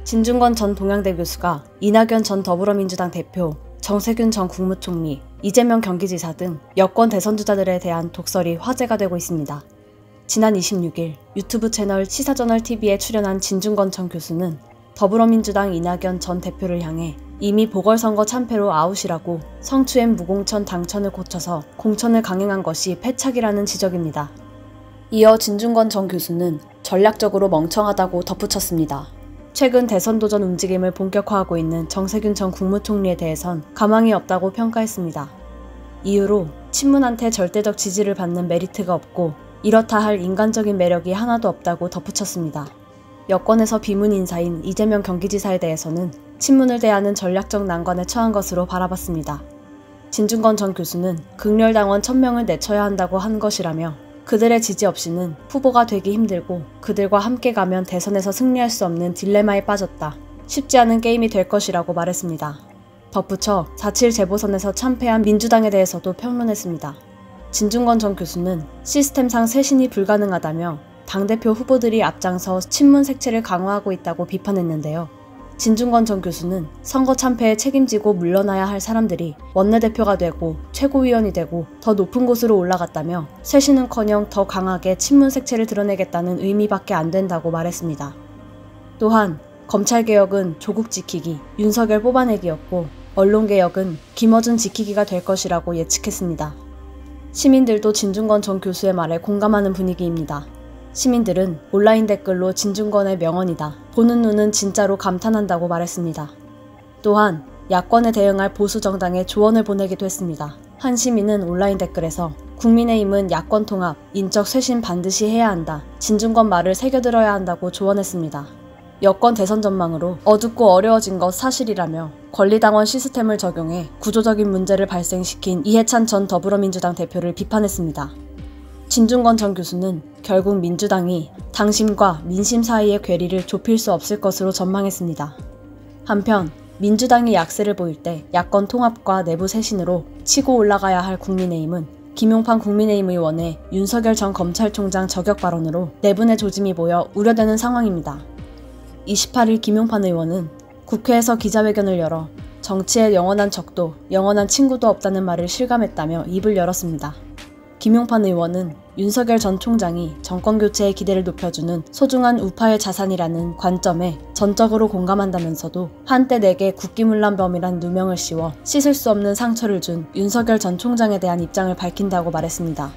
진중권 전 동양대 교수가 이낙연 전 더불어민주당 대표, 정세균 전 국무총리, 이재명 경기지사 등 여권 대선 주자들에 대한 독설이 화제가 되고 있습니다. 지난 26일 유튜브 채널 시사저널TV에 출연한 진중권 전 교수는 더불어민주당 이낙연 전 대표를 향해 이미 보궐선거 참패로 아웃이라고 성추행 무공천 당천을 고쳐서 공천을 강행한 것이 패착이라는 지적입니다. 이어 진중권 전 교수는 전략적으로 멍청하다고 덧붙였습니다. 최근 대선 도전 움직임을 본격화하고 있는 정세균 전 국무총리에 대해선 가망이 없다고 평가했습니다. 이후로 친문한테 절대적 지지를 받는 메리트가 없고 이렇다 할 인간적인 매력이 하나도 없다고 덧붙였습니다. 여권에서 비문 인사인 이재명 경기지사에 대해서는 친문을 대하는 전략적 난관에 처한 것으로 바라봤습니다. 진중권 전 교수는 극렬당원 1000명을 내쳐야 한다고 한 것이라며 그들의 지지 없이는 후보가 되기 힘들고 그들과 함께 가면 대선에서 승리할 수 없는 딜레마에 빠졌다. 쉽지 않은 게임이 될 것이라고 말했습니다. 덧붙여 4.7 재보선에서 참패한 민주당에 대해서도 평론했습니다. 진중권 전 교수는 시스템상 쇄신이 불가능하다며 당대표 후보들이 앞장서 친문 색채를 강화하고 있다고 비판했는데요. 진중권 전 교수는 선거 참패에 책임지고 물러나야 할 사람들이 원내대표가 되고 최고위원이 되고 더 높은 곳으로 올라갔다며 쇄신은커녕 더 강하게 친문 색채를 드러내겠다는 의미밖에 안 된다고 말했습니다. 또한 검찰개혁은 조국 지키기, 윤석열 뽑아내기였고 언론개혁은 김어준 지키기가 될 것이라고 예측했습니다. 시민들도 진중권 전 교수의 말에 공감하는 분위기입니다. 시민들은 온라인 댓글로 진중권의 명언이다. 보는 눈은 진짜로 감탄한다고 말했습니다. 또한 야권에 대응할 보수 정당에 조언을 보내기도 했습니다. 한 시민은 온라인 댓글에서 국민의힘은 야권 통합, 인적 쇄신 반드시 해야 한다. 진중권 말을 새겨들어야 한다고 조언했습니다. 여권 대선 전망으로 어둡고 어려워진 것 사실이라며 권리당원 시스템을 적용해 구조적인 문제를 발생시킨 이해찬 전 더불어민주당 대표를 비판했습니다. 진중권 전 교수는 결국 민주당이 당심과 민심 사이의 괴리를 좁힐 수 없을 것으로 전망했습니다. 한편 민주당이 약세를 보일 때 야권 통합과 내부 쇄신으로 치고 올라가야 할 국민의힘은 김용판 국민의힘 의원의 윤석열 전 검찰총장 저격 발언으로 내분의 조짐이 보여 우려되는 상황입니다. 28일 김용판 의원은 국회에서 기자회견을 열어 정치에 영원한 적도, 영원한 친구도 없다는 말을 실감했다며 입을 열었습니다. 김용판 의원은 윤석열 전 총장이 정권교체의 기대를 높여주는 소중한 우파의 자산이라는 관점에 전적으로 공감한다면서도 한때 내게 국기문란범이란 누명을 씌워 씻을 수 없는 상처를 준 윤석열 전 총장에 대한 입장을 밝힌다고 말했습니다.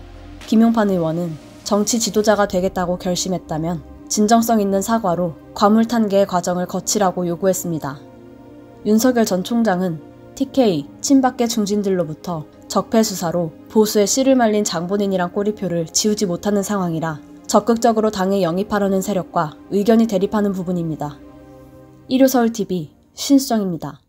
김용판 의원은 정치 지도자가 되겠다고 결심했다면 진정성 있는 사과로 과물탄계의 과정을 거치라고 요구했습니다. 윤석열 전 총장은 TK, 친박계 중진들로부터 적폐 수사로 보수의 씨를 말린 장본인이란 꼬리표를 지우지 못하는 상황이라 적극적으로 당에 영입하려는 세력과 의견이 대립하는 부분입니다. 일요서울TV 신수정입니다.